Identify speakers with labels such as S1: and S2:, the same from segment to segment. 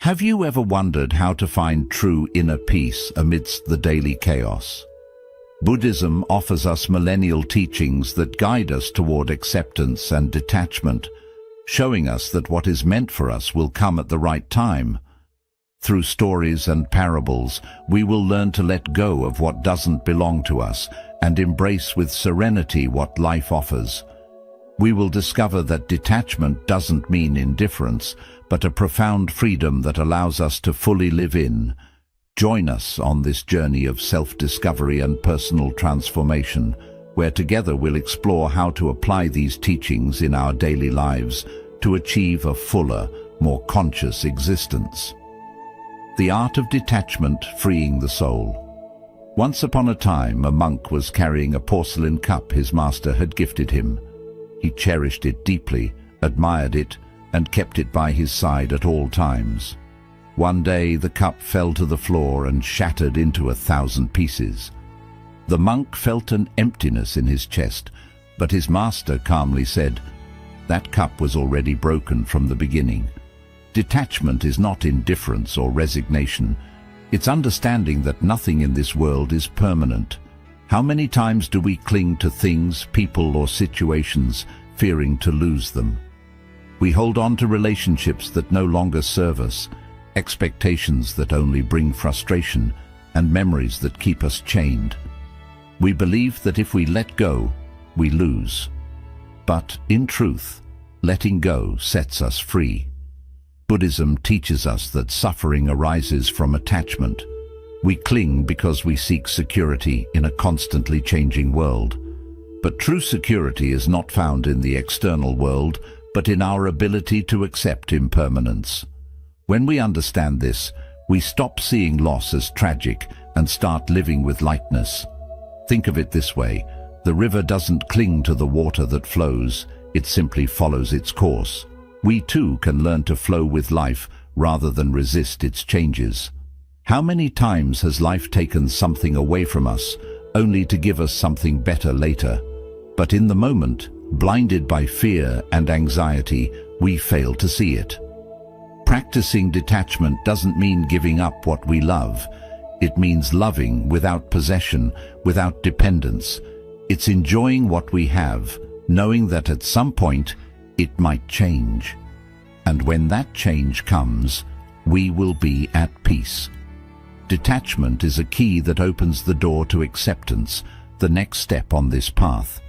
S1: Have you ever wondered how to find true inner peace amidst the daily chaos? Buddhism offers us millennial teachings that guide us toward acceptance and detachment, showing us that what is meant for us will come at the right time. Through stories and parables, we will learn to let go of what doesn't belong to us and embrace with serenity what life offers. We will discover that detachment doesn't mean indifference, but a profound freedom that allows us to fully live in. Join us on this journey of self-discovery and personal transformation, where together we'll explore how to apply these teachings in our daily lives to achieve a fuller, more conscious existence. The art of detachment, freeing the soul. Once upon a time, a monk was carrying a porcelain cup his master had gifted him. He cherished it deeply, admired it, and kept it by his side at all times. One day the cup fell to the floor and shattered into 1,000 pieces. The monk felt an emptiness in his chest, but his master calmly said, "That cup was already broken from the beginning." Detachment is not indifference or resignation. It's understanding that nothing in this world is permanent. How many times do we cling to things, people, or situations, fearing to lose them? We hold on to relationships that no longer serve us, expectations that only bring frustration, and memories that keep us chained. We believe that if we let go, we lose. But in truth, letting go sets us free. Buddhism teaches us that suffering arises from attachment. We cling because we seek security in a constantly changing world. But true security is not found in the external world, but in our ability to accept impermanence. When we understand this, we stop seeing loss as tragic and start living with lightness. Think of it this way: the river doesn't cling to the water that flows, it simply follows its course. We too can learn to flow with life rather than resist its changes. How many times has life taken something away from us, only to give us something better later? But in the moment, blinded by fear and anxiety, we fail to see it. Practicing detachment doesn't mean giving up what we love. It means loving without possession, without dependence. It's enjoying what we have, knowing that at some point it might change. And when that change comes, we will be at peace. Detachment is a key that opens the door to acceptance, the next step on this path.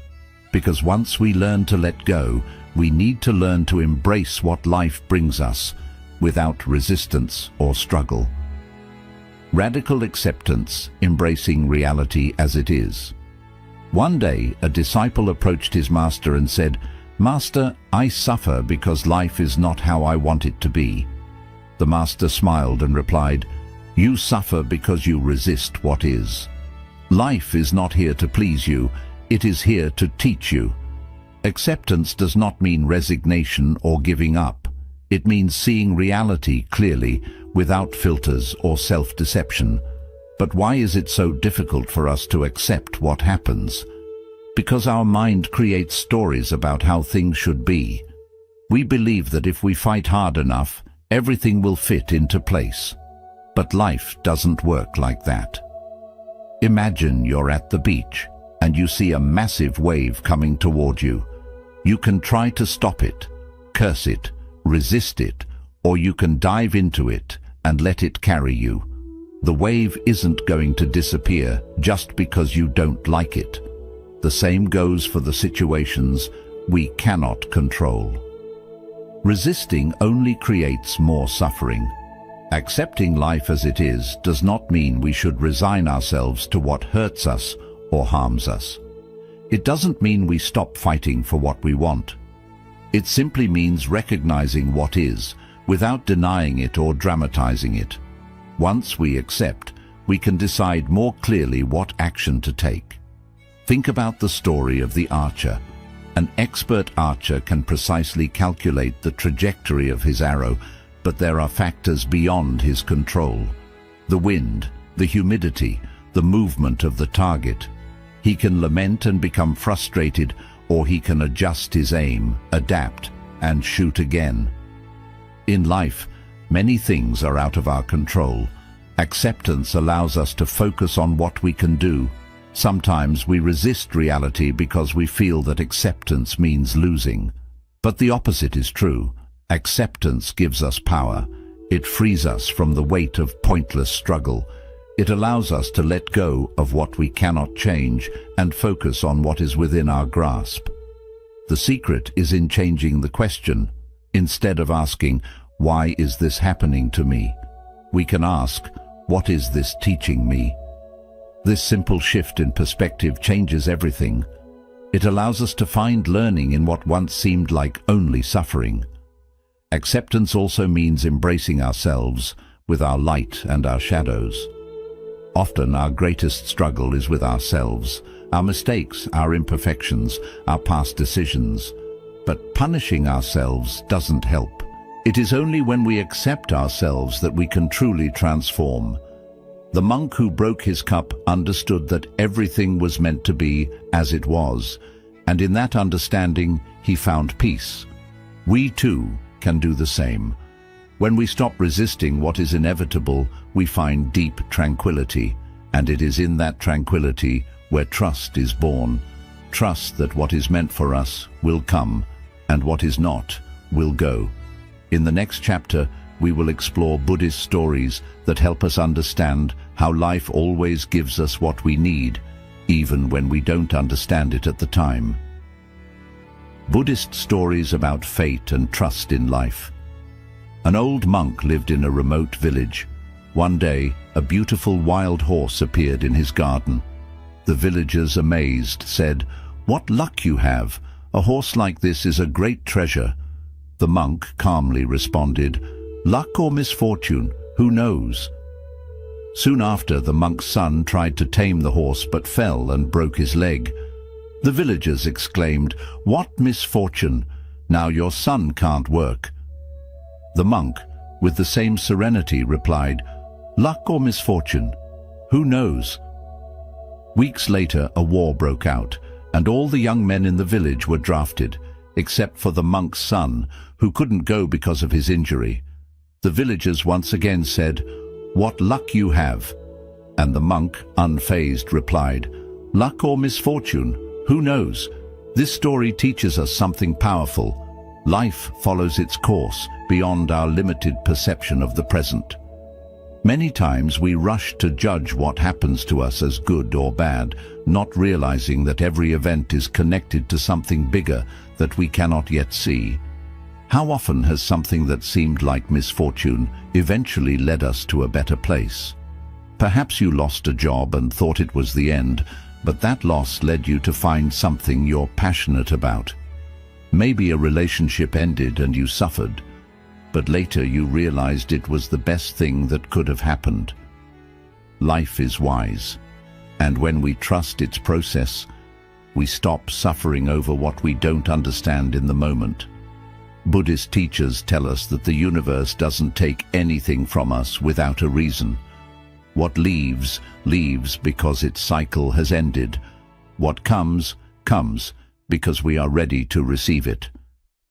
S1: Because once we learn to let go, we need to learn to embrace what life brings us, without resistance or struggle. Radical acceptance, embracing reality as it is. One day, a disciple approached his master and said, "Master, I suffer because life is not how I want it to be." The master smiled and replied, "You suffer because you resist what is. Life is not here to please you, it is here to teach you." Acceptance does not mean resignation or giving up. It means seeing reality clearly, without filters or self-deception. But why is it so difficult for us to accept what happens? Because our mind creates stories about how things should be. We believe that if we fight hard enough, everything will fit into place. But life doesn't work like that. Imagine you're at the beach and you see a massive wave coming toward you. You can try to stop it, curse it, resist it, or you can dive into it and let it carry you. The wave isn't going to disappear just because you don't like it. The same goes for the situations we cannot control. Resisting only creates more suffering. Accepting life as it is does not mean we should resign ourselves to what hurts us or harms us. It doesn't mean we stop fighting for what we want. It simply means recognizing what is, without denying it or dramatizing it. Once we accept, we can decide more clearly what action to take. Think about the story of the archer. An expert archer can precisely calculate the trajectory of his arrow, but there are factors beyond his control. The wind, the humidity, the movement of the target. He can lament and become frustrated, or he can adjust his aim, adapt, and shoot again. In life, Many things are out of our control. Acceptance allows us to focus on what we can do. Sometimes we resist reality because we feel that acceptance means losing. But the opposite is true. Acceptance gives us power. It frees us from the weight of pointless struggle. It allows us to let go of what we cannot change and focus on what is within our grasp. The secret is in changing the question. Instead of asking, "Why is this happening to me?" we can ask, "What is this teaching me?" This simple shift in perspective changes everything. It allows us to find learning in what once seemed like only suffering. Acceptance also means embracing ourselves with our light and our shadows. Often our greatest struggle is with ourselves, our mistakes, our imperfections, our past decisions. But punishing ourselves doesn't help. It is only when we accept ourselves that we can truly transform. The monk who broke his cup understood that everything was meant to be as it was, and in that understanding he found peace. We too can do the same. When we stop resisting what is inevitable, we find deep tranquility, and it is in that tranquility where trust is born. Trust that what is meant for us will come, and what is not will go. In the next chapter, we will explore Buddhist stories that help us understand how life always gives us what we need, even when we don't understand it at the time. Buddhist stories about fate and trust in life. An old monk lived in a remote village. One day, a beautiful wild horse appeared in his garden. The villagers, amazed, said, "What luck you have! A horse like this is a great treasure." The monk calmly responded, "Luck or misfortune, who knows?" Soon after, the monk's son tried to tame the horse but fell and broke his leg. The villagers exclaimed, "What misfortune! Now your son can't work." The monk, with the same serenity, replied, "Luck or misfortune, who knows?" Weeks later, a war broke out, and all the young men in the village were drafted, except for the monk's son, who couldn't go because of his injury. The villagers once again said, "What luck you have!" And the monk, unfazed, replied, "Luck or misfortune, who knows?" This story teaches us something powerful. Life follows its course beyond our limited perception of the present. Many times we rush to judge what happens to us as good or bad, not realizing that every event is connected to something bigger that we cannot yet see. How often has something that seemed like misfortune eventually led us to a better place? Perhaps you lost a job and thought it was the end, but that loss led you to find something you're passionate about. Maybe a relationship ended and you suffered, but later you realized it was the best thing that could have happened. Life is wise, and when we trust its process, we stop suffering over what we don't understand in the moment. Buddhist teachers tell us that the universe doesn't take anything from us without a reason. What leaves, leaves because its cycle has ended. What comes, comes because we are ready to receive it.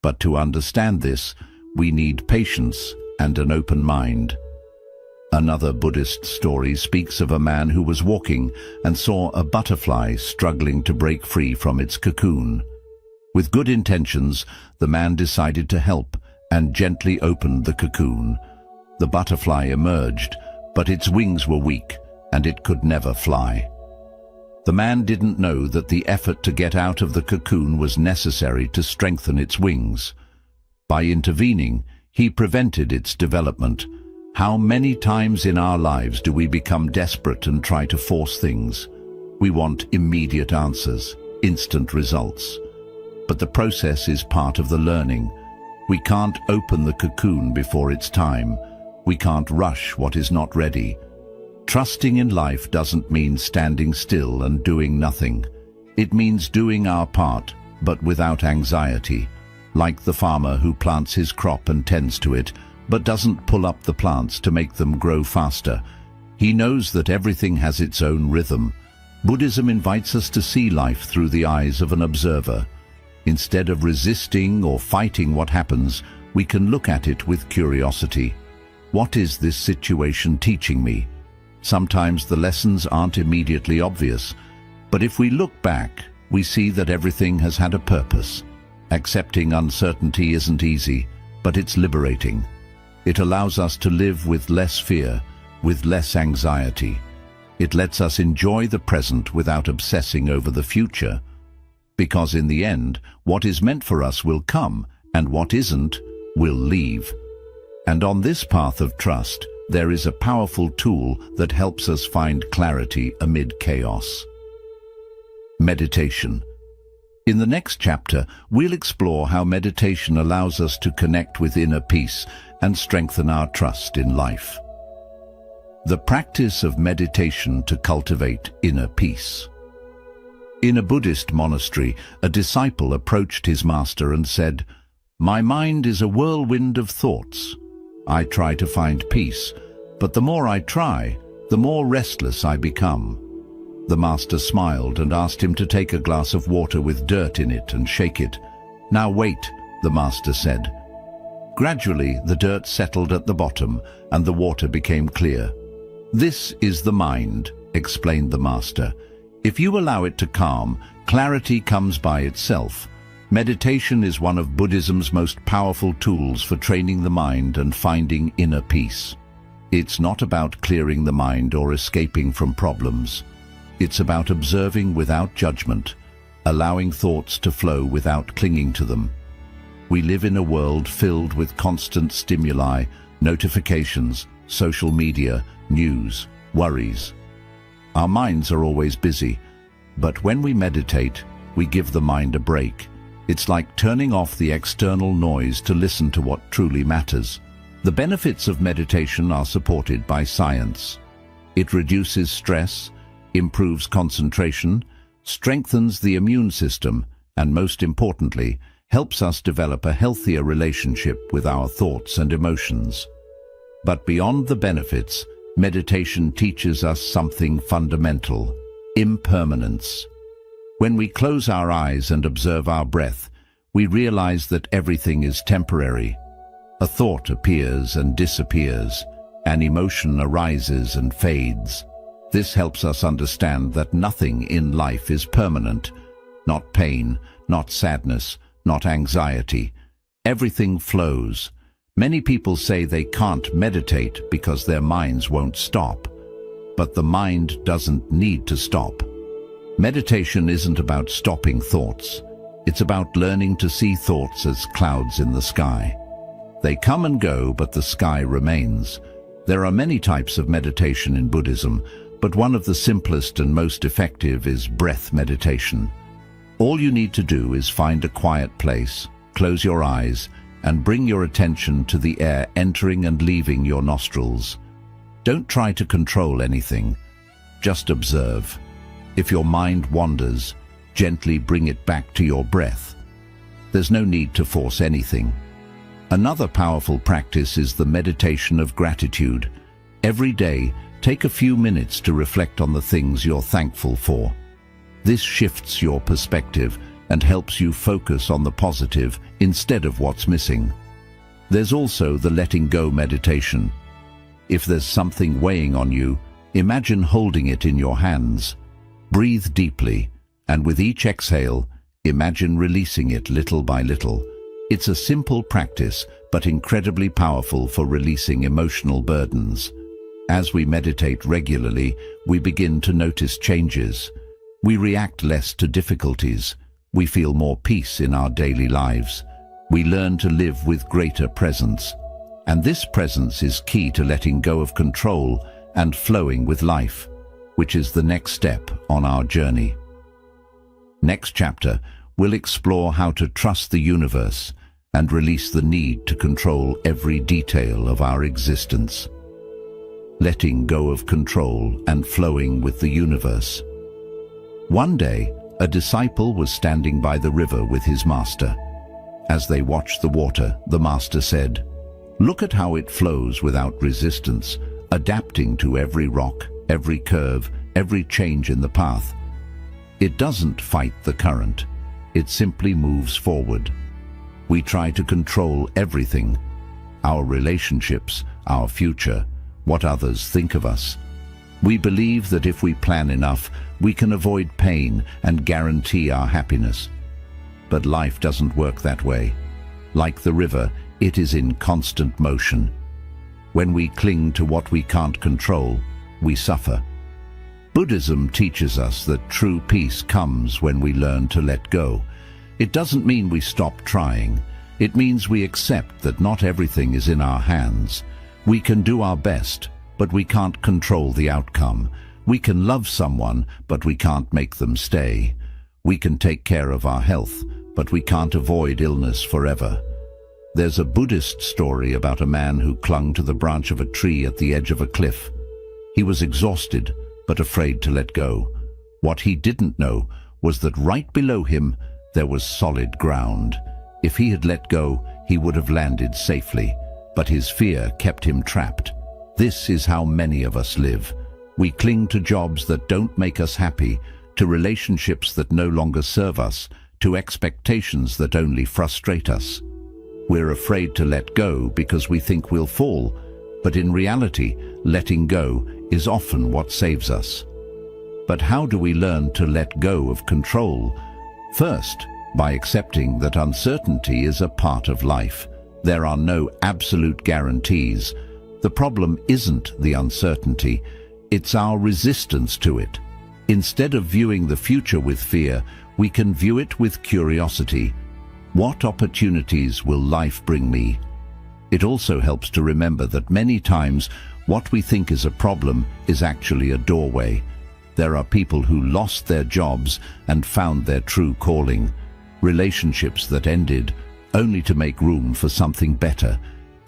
S1: But to understand this, we need patience and an open mind. Another Buddhist story speaks of a man who was walking and saw a butterfly struggling to break free from its cocoon. With good intentions, the man decided to help and gently opened the cocoon. The butterfly emerged, but its wings were weak and it could never fly. The man didn't know that the effort to get out of the cocoon was necessary to strengthen its wings. By intervening, he prevented its development. How many times in our lives do we become desperate and try to force things? We want immediate answers, instant results. But the process is part of the learning. We can't open the cocoon before it's time. We can't rush what is not ready. Trusting in life doesn't mean standing still and doing nothing. It means doing our part, but without anxiety. Like the farmer who plants his crop and tends to it, but doesn't pull up the plants to make them grow faster. He knows that everything has its own rhythm. Buddhism invites us to see life through the eyes of an observer. Instead of resisting or fighting what happens, we can look at it with curiosity. What is this situation teaching me? Sometimes the lessons aren't immediately obvious, but if we look back, we see that everything has had a purpose. Accepting uncertainty isn't easy, but it's liberating. It allows us to live with less fear, with less anxiety. It lets us enjoy the present without obsessing over the future. Because in the end, what is meant for us will come, and what isn't will leave. And on this path of trust, there is a powerful tool that helps us find clarity amid chaos. Meditation. In the next chapter, we'll explore how meditation allows us to connect with inner peace and strengthen our trust in life. The practice of meditation to cultivate inner peace. In a Buddhist monastery, a disciple approached his master and said, "My mind is a whirlwind of thoughts. I try to find peace, but the more I try, the more restless I become." The master smiled and asked him to take a glass of water with dirt in it and shake it. "Now wait," the master said. Gradually, the dirt settled at the bottom and the water became clear. "This is the mind," explained the master. "If you allow it to calm, clarity comes by itself." Meditation is one of Buddhism's most powerful tools for training the mind and finding inner peace. It's not about clearing the mind or escaping from problems. It's about observing without judgment, allowing thoughts to flow without clinging to them. We live in a world filled with constant stimuli, notifications, social media, news, worries. Our minds are always busy, but when we meditate, we give the mind a break. It's like turning off the external noise to listen to what truly matters. The benefits of meditation are supported by science. It reduces stress, improves concentration, strengthens the immune system, and most importantly, helps us develop a healthier relationship with our thoughts and emotions. But beyond the benefits, meditation teaches us something fundamental: impermanence. When we close our eyes and observe our breath, we realize that everything is temporary. A thought appears and disappears. An emotion arises and fades. This helps us understand that nothing in life is permanent. Not pain, not sadness, not anxiety. Everything flows. Many people say they can't meditate because their minds won't stop. But the mind doesn't need to stop. Meditation isn't about stopping thoughts. It's about learning to see thoughts as clouds in the sky. They come and go, but the sky remains. There are many types of meditation in Buddhism, but one of the simplest and most effective is breath meditation. All you need to do is find a quiet place, close your eyes, and bring your attention to the air entering and leaving your nostrils. Don't try to control anything. Just observe. If your mind wanders, gently bring it back to your breath. There's no need to force anything. Another powerful practice is the meditation of gratitude. Every day, take a few minutes to reflect on the things you're thankful for. This shifts your perspective and helps you focus on the positive instead of what's missing. There's also the letting go meditation. If there's something weighing on you, imagine holding it in your hands. Breathe deeply, and with each exhale, imagine releasing it little by little. It's a simple practice, but incredibly powerful for releasing emotional burdens. As we meditate regularly, we begin to notice changes. We react less to difficulties. We feel more peace in our daily lives. We learn to live with greater presence. And this presence is key to letting go of control and flowing with life, which is the next step on our journey. Next chapter, we'll explore how to trust the universe and release the need to control every detail of our existence. Letting go of control and flowing with the universe. One day, a disciple was standing by the river with his master. As they watched the water, the master said, "Look at how it flows without resistance, adapting to every rock, every curve, every change in the path. It doesn't fight the current. It simply moves forward. We try to control everything: our relationships, our future, what others think of us. We believe that if we plan enough, we can avoid pain and guarantee our happiness. But life doesn't work that way. Like the river, it is in constant motion. When we cling to what we can't control, we suffer. Buddhism teaches us that true peace comes when we learn to let go. It doesn't mean we stop trying. It means we accept that not everything is in our hands. We can do our best, but we can't control the outcome. We can love someone, but we can't make them stay. We can take care of our health, but we can't avoid illness forever. There's a Buddhist story about a man who clung to the branch of a tree at the edge of a cliff. He was exhausted, but afraid to let go. What he didn't know was that right below him there was solid ground. If he had let go, he would have landed safely, but his fear kept him trapped. This is how many of us live. We cling to jobs that don't make us happy, to relationships that no longer serve us, to expectations that only frustrate us. We're afraid to let go because we think we'll fall, but in reality, letting go is often what saves us. But how do we learn to let go of control? First, by accepting that uncertainty is a part of life. There are no absolute guarantees. The problem isn't the uncertainty, it's our resistance to it. Instead of viewing the future with fear, we can view it with curiosity. What opportunities will life bring me? It also helps to remember that many times what we think is a problem is actually a doorway. There are people who lost their jobs and found their true calling, relationships that ended only to make room for something better.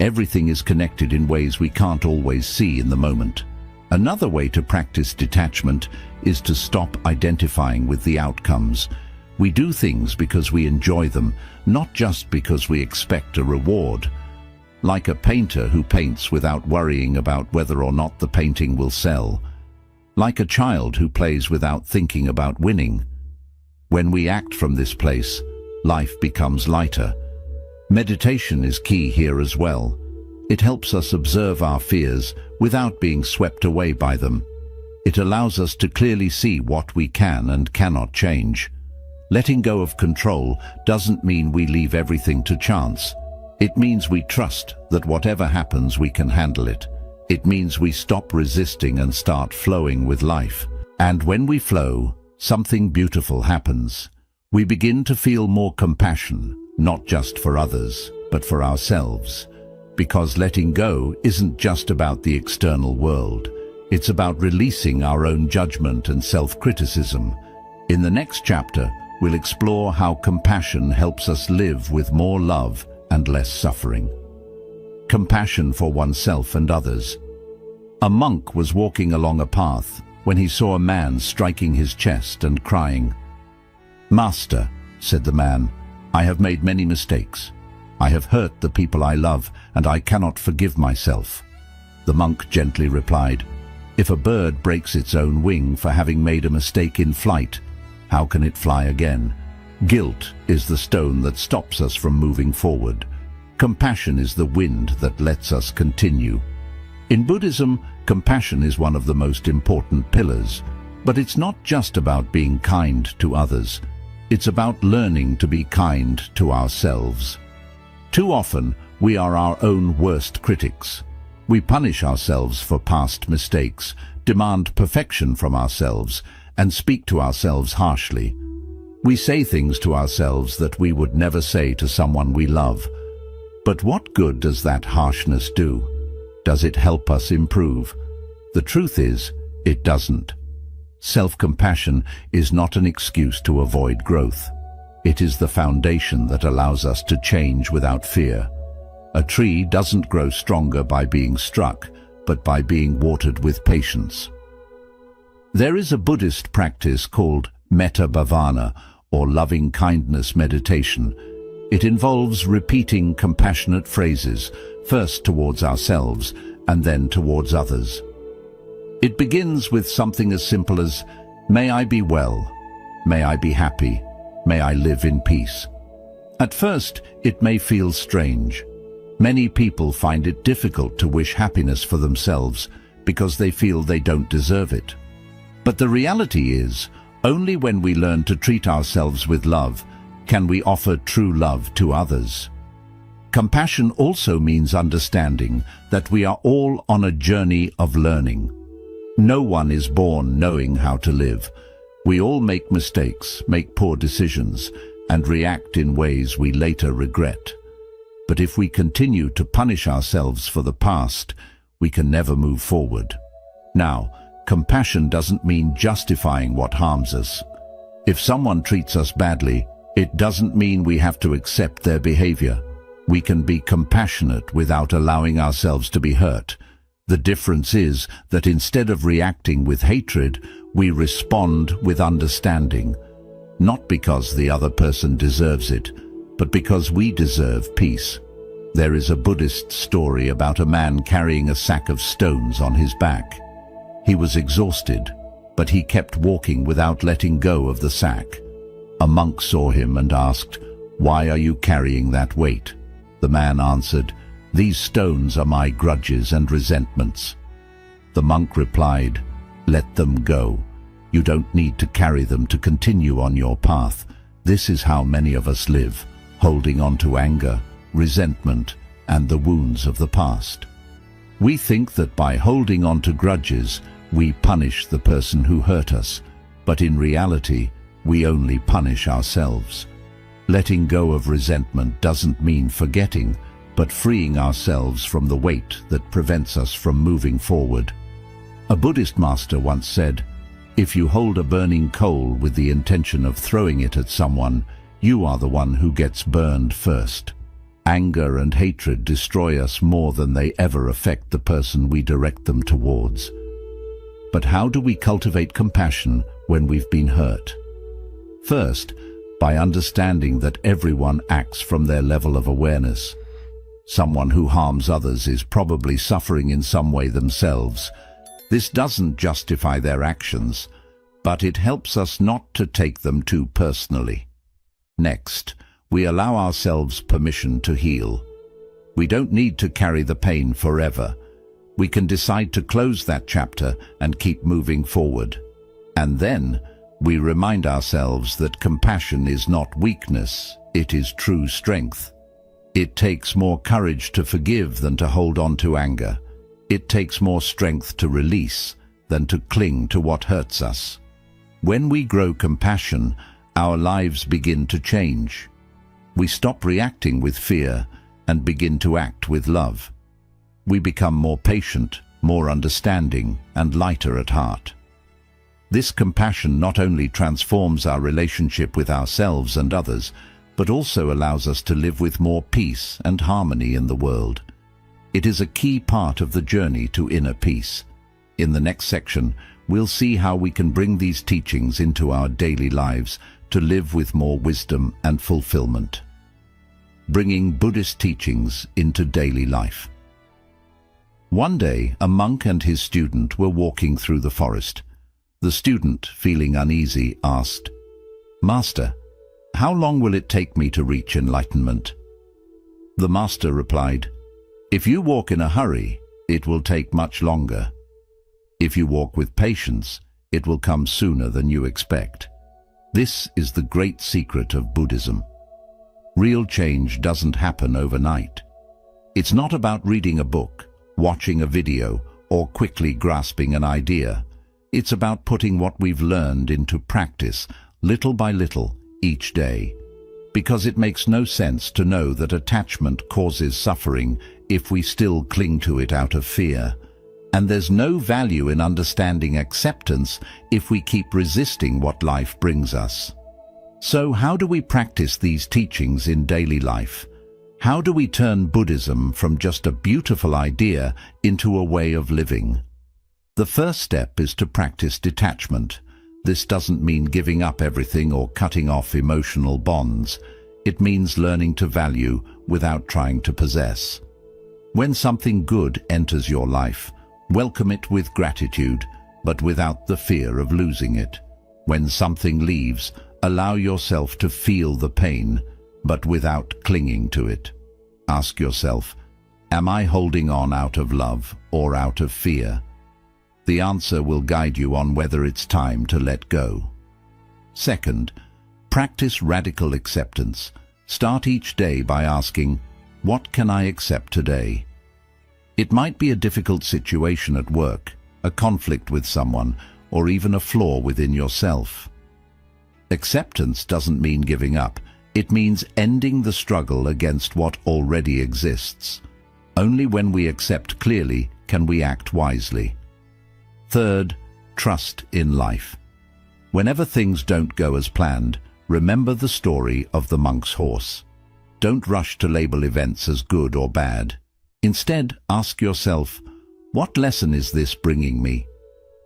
S1: Everything is connected in ways we can't always see in the moment. Another way to practice detachment is to stop identifying with the outcomes. We do things because we enjoy them, not just because we expect a reward. Like a painter who paints without worrying about whether or not the painting will sell. Like a child who plays without thinking about winning. When we act from this place, life becomes lighter. Meditation is key here as well. It helps us observe our fears without being swept away by them. It allows us to clearly see what we can and cannot change. Letting go of control doesn't mean we leave everything to chance. It means we trust that whatever happens, we can handle it. It means we stop resisting and start flowing with life. And when we flow, something beautiful happens. We begin to feel more compassion, not just for others, but for ourselves. Because letting go isn't just about the external world. It's about releasing our own judgment and self-criticism. In the next chapter, we'll explore how compassion helps us live with more love and less suffering. Compassion for oneself and others. A monk was walking along a path when he saw a man striking his chest and crying. "Master," said the man, "I have made many mistakes. I have hurt the people I love, and I cannot forgive myself." The monk gently replied, "If a bird breaks its own wing for having made a mistake in flight, how can it fly again? Guilt is the stone that stops us from moving forward. Compassion is the wind that lets us continue." In Buddhism, compassion is one of the most important pillars. But it's not just about being kind to others. It's about learning to be kind to ourselves. Too often, we are our own worst critics. We punish ourselves for past mistakes, demand perfection from ourselves, and speak to ourselves harshly. We say things to ourselves that we would never say to someone we love. But what good does that harshness do? Does it help us improve? The truth is, it doesn't. Self-compassion is not an excuse to avoid growth. It is the foundation that allows us to change without fear. A tree doesn't grow stronger by being struck, but by being watered with patience. There is a Buddhist practice called metta bhavana, or loving-kindness meditation. It involves repeating compassionate phrases, first towards ourselves and then towards others. It begins with something as simple as, "May I be well, may I be happy, may I live in peace." At first, it may feel strange. Many people find it difficult to wish happiness for themselves because they feel they don't deserve it. But the reality is, only when we learn to treat ourselves with love can we offer true love to others. Compassion also means understanding that we are all on a journey of learning. No one is born knowing how to live. We all make mistakes, make poor decisions, and react in ways we later regret. But if we continue to punish ourselves for the past, we can never move forward. Now, compassion doesn't mean justifying what harms us. If someone treats us badly, it doesn't mean we have to accept their behavior. We can be compassionate without allowing ourselves to be hurt. The difference is that instead of reacting with hatred, we respond with understanding. Not because the other person deserves it, but because we deserve peace. There is a Buddhist story about a man carrying a sack of stones on his back. He was exhausted, but he kept walking without letting go of the sack. A monk saw him and asked, "Why are you carrying that weight?" The man answered, "These stones are my grudges and resentments." The monk replied, "Let them go. You don't need to carry them to continue on your path. This is how many of us live, holding on to anger, resentment, and the wounds of the past. We think that by holding on to grudges, we punish the person who hurt us, but in reality, we only punish ourselves. Letting go of resentment doesn't mean forgetting, but freeing ourselves from the weight that prevents us from moving forward. A Buddhist master once said, "If you hold a burning coal with the intention of throwing it at someone, you are the one who gets burned first." Anger and hatred destroy us more than they ever affect the person we direct them towards. But how do we cultivate compassion when we've been hurt? First, by understanding that everyone acts from their level of awareness. Someone who harms others is probably suffering in some way themselves. This doesn't justify their actions, but it helps us not to take them too personally. Next, we allow ourselves permission to heal. We don't need to carry the pain forever. We can decide to close that chapter and keep moving forward. And then, we remind ourselves that compassion is not weakness, it is true strength. It takes more courage to forgive than to hold on to anger. It takes more strength to release than to cling to what hurts us. When we grow compassion, our lives begin to change. We stop reacting with fear and begin to act with love. We become more patient, more understanding, and lighter at heart. This compassion not only transforms our relationship with ourselves and others, but also allows us to live with more peace and harmony in the world. It is a key part of the journey to inner peace. In the next section, we'll see how we can bring these teachings into our daily lives to live with more wisdom and fulfillment. Bringing Buddhist teachings into daily life. One day, a monk and his student were walking through the forest. The student, feeling uneasy, asked, "Master, how long will it take me to reach enlightenment?" The master replied, "If you walk in a hurry, it will take much longer. If you walk with patience, it will come sooner than you expect." This is the great secret of Buddhism. Real change doesn't happen overnight. It's not about reading a book, watching a video, or quickly grasping an idea. It's about putting what we've learned into practice, little by little, each day. Because it makes no sense to know that attachment causes suffering if we still cling to it out of fear. And there's no value in understanding acceptance if we keep resisting what life brings us. So how do we practice these teachings in daily life? How do we turn Buddhism from just a beautiful idea into a way of living? The first step is to practice detachment. This doesn't mean giving up everything or cutting off emotional bonds. It means learning to value without trying to possess. When something good enters your life, welcome it with gratitude, but without the fear of losing it. When something leaves, allow yourself to feel the pain, but without clinging to it. Ask yourself, Am I holding on out of love or out of fear? The answer will guide you on whether it's time to let go. Second, practice radical acceptance. Start each day by asking, what can I accept today? It might be a difficult situation at work, a conflict with someone, or even a flaw within yourself. Acceptance doesn't mean giving up. It means ending the struggle against what already exists. Only when we accept clearly can we act wisely. Third, trust in life. Whenever things don't go as planned, remember the story of the monk's horse. Don't rush to label events as good or bad. Instead, ask yourself, what lesson is this bringing me?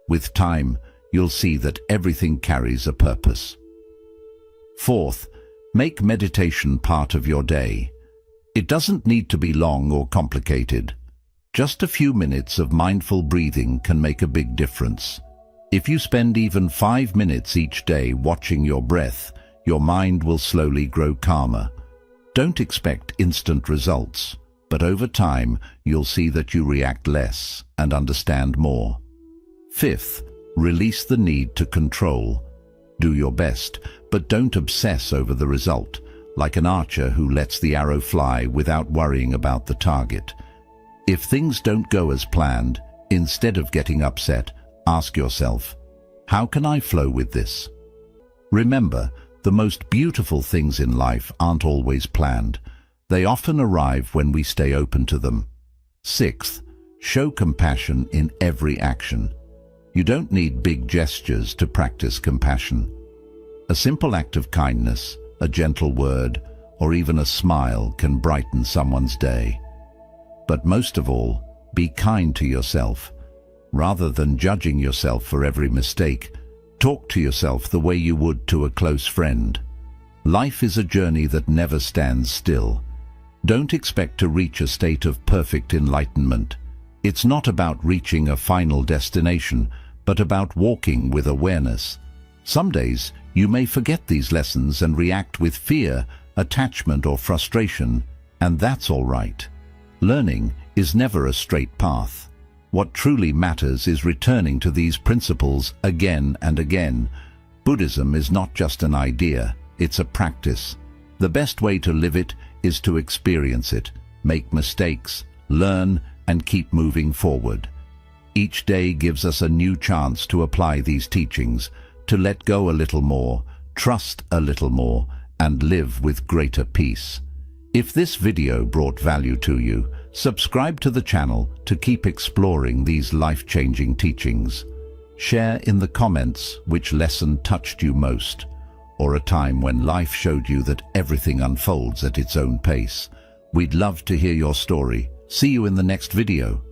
S1: With time, you'll see that everything carries a purpose. Fourth, make meditation part of your day. It doesn't need to be long or complicated. Just a few minutes of mindful breathing can make a big difference. If you spend even 5 minutes each day watching your breath, your mind will slowly grow calmer. Don't expect instant results, but over time you'll see that you react less and understand more. Fifth, release the need to control. Do your best, but don't obsess over the result, like an archer who lets the arrow fly without worrying about the target. If things don't go as planned, instead of getting upset, ask yourself, how can I flow with this? Remember, the most beautiful things in life aren't always planned. They often arrive when we stay open to them. Sixth, show compassion in every action. You don't need big gestures to practice compassion. A simple act of kindness, a gentle word, or even a smile can brighten someone's day. But most of all, be kind to yourself. Rather than judging yourself for every mistake, talk to yourself the way you would to a close friend. Life is a journey that never stands still. Don't expect to reach a state of perfect enlightenment. It's not about reaching a final destination, but about walking with awareness. Some days, you may forget these lessons and react with fear, attachment, or frustration, and that's all right. Learning is never a straight path. What truly matters is returning to these principles again and again. Buddhism is not just an idea, it's a practice. The best way to live it is to experience it, make mistakes, learn, and keep moving forward. Each day gives us a new chance to apply these teachings, to let go a little more, trust a little more, and live with greater peace. If this video brought value to you, subscribe to the channel to keep exploring these life-changing teachings. Share in the comments which lesson touched you most, or a time when life showed you that everything unfolds at its own pace. We'd love to hear your story. See you in the next video.